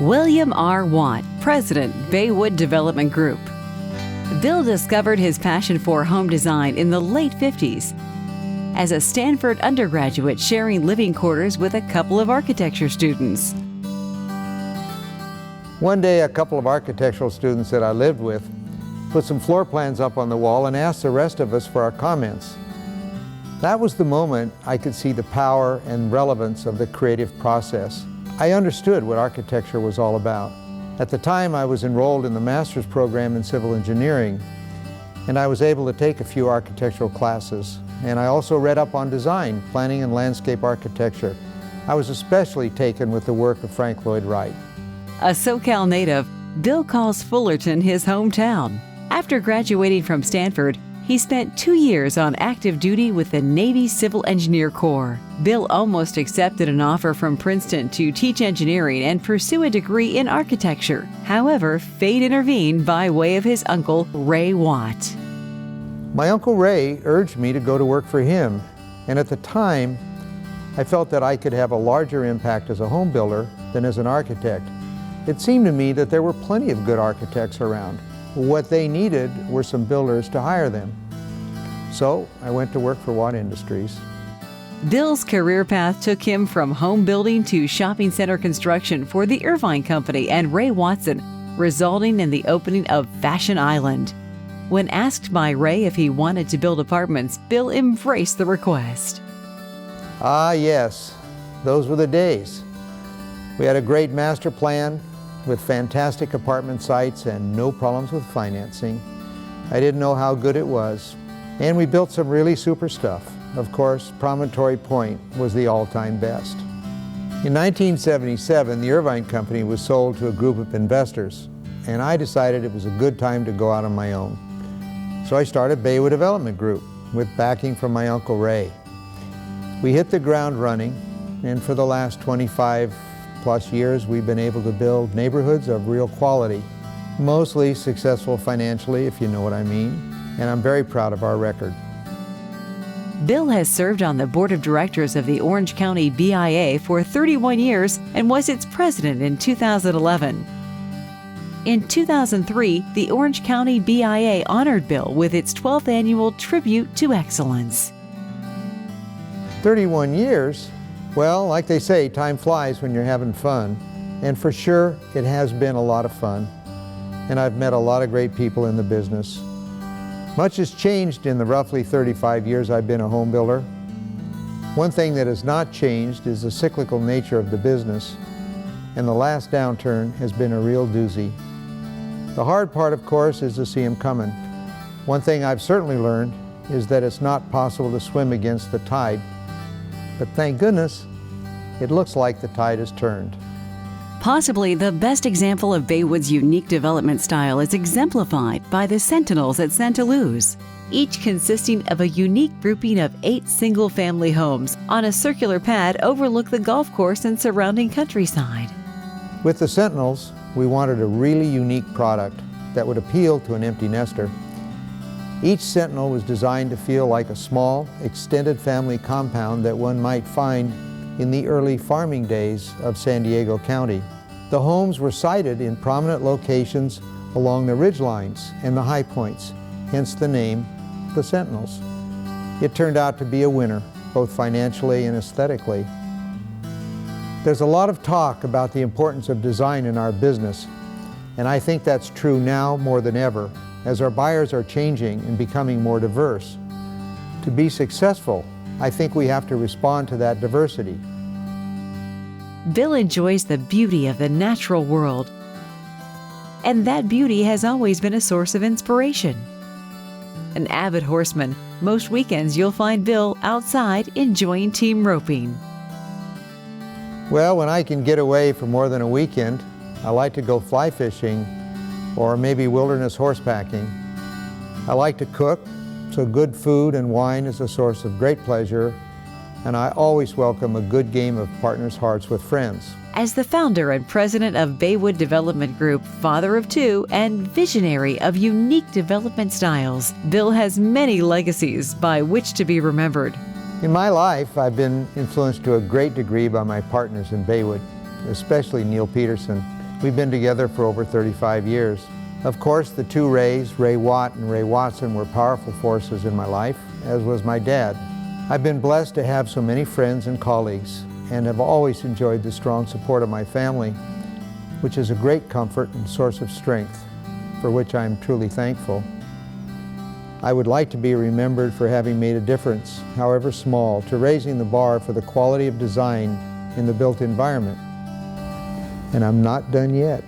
William R. Watt, President, Baywood Development Group. Bill discovered his passion for home design in the late 50s as a Stanford undergraduate sharing living quarters with a couple of architecture students. One day, a couple of architectural students that I lived with put some floor plans up on the wall and asked the rest of us for our comments. That was the moment I could see the power and relevance of the creative process. I understood what architecture was all about. At the time, I was enrolled in the master's program in civil engineering, and I was able to take a few architectural classes. And I also read up on design, planning, and landscape architecture. I was especially taken with the work of Frank Lloyd Wright. A SoCal native, Bill calls Fullerton his hometown. After graduating from Stanford, he spent 2 years on active duty with the Navy Civil Engineer Corps. Bill almost accepted an offer from Princeton to teach engineering and pursue a degree in architecture. However, fate intervened by way of his uncle, Ray Watt. My Uncle Ray urged me to go to work for him, and at the time, I felt that I could have a larger impact as a home builder than as an architect. It seemed to me that there were plenty of good architects around. What they needed were some builders to hire them. So I went to work for Watt Industries. Bill's career path took him from home building to shopping center construction for the Irvine Company and Ray Watson, resulting in the opening of Fashion Island. When asked by Ray if he wanted to build apartments, Bill embraced the request. Ah, yes, those were the days. We had a great master plan with fantastic apartment sites and no problems with financing. I didn't know how good it was. And we built some really super stuff. Of course, Promontory Point was the all-time best. In 1977, the Irvine Company was sold to a group of investors, and I decided it was a good time to go out on my own. So I started Baywood Development Group with backing from my Uncle Ray. We hit the ground running, and for the last 25+ years, we've been able to build neighborhoods of real quality, mostly successful financially, if you know what I mean, and I'm very proud of our record. Bill has served on the board of directors of the Orange County BIA for 31 years and was its president in 2011. In 2003, the Orange County BIA honored Bill with its 12th annual Tribute to Excellence. 31 years? Well, like they say, time flies when you're having fun. And for sure, it has been a lot of fun. And I've met a lot of great people in the business. Much has changed in the roughly 35 years I've been a home builder. One thing that has not changed is the cyclical nature of the business. And the last downturn has been a real doozy. The hard part, of course, is to see them coming. One thing I've certainly learned is that it's not possible to swim against the tide. But thank goodness, it looks like the tide has turned. Possibly the best example of Baywood's unique development style is exemplified by the Sentinels at Santa Luz, each consisting of a unique grouping of 8 single-family homes on a circular pad overlook the golf course and surrounding countryside. With the Sentinels, we wanted a really unique product that would appeal to an empty nester. Each Sentinel was designed to feel like a small, extended family compound that one might find in the early farming days of San Diego County. The homes were sited in prominent locations along the ridgelines and the high points, hence the name, the Sentinels. It turned out to be a winner, both financially and aesthetically. There's a lot of talk about the importance of design in our business, and I think that's true now more than ever, as our buyers are changing and becoming more diverse. To be successful, I think we have to respond to that diversity. Bill enjoys the beauty of the natural world, and that beauty has always been a source of inspiration. An avid horseman, most weekends you'll find Bill outside enjoying team roping. Well, when I can get away for more than a weekend, I like to go fly fishing or maybe wilderness horsebacking. I like to cook, so good food and wine is a source of great pleasure, and I always welcome a good game of partners' hearts with friends. As the founder and president of Baywood Development Group, father of 2, and visionary of unique development styles, Bill has many legacies by which to be remembered. In my life, I've been influenced to a great degree by my partners in Baywood, especially Neil Peterson. We've been together for over 35 years. Of course, the two Rays, Ray Watt and Ray Watson, were powerful forces in my life, as was my dad. I've been blessed to have so many friends and colleagues, and have always enjoyed the strong support of my family, which is a great comfort and source of strength, for which I am truly thankful. I would like to be remembered for having made a difference, however small, to raising the bar for the quality of design in the built environment. And I'm not done yet.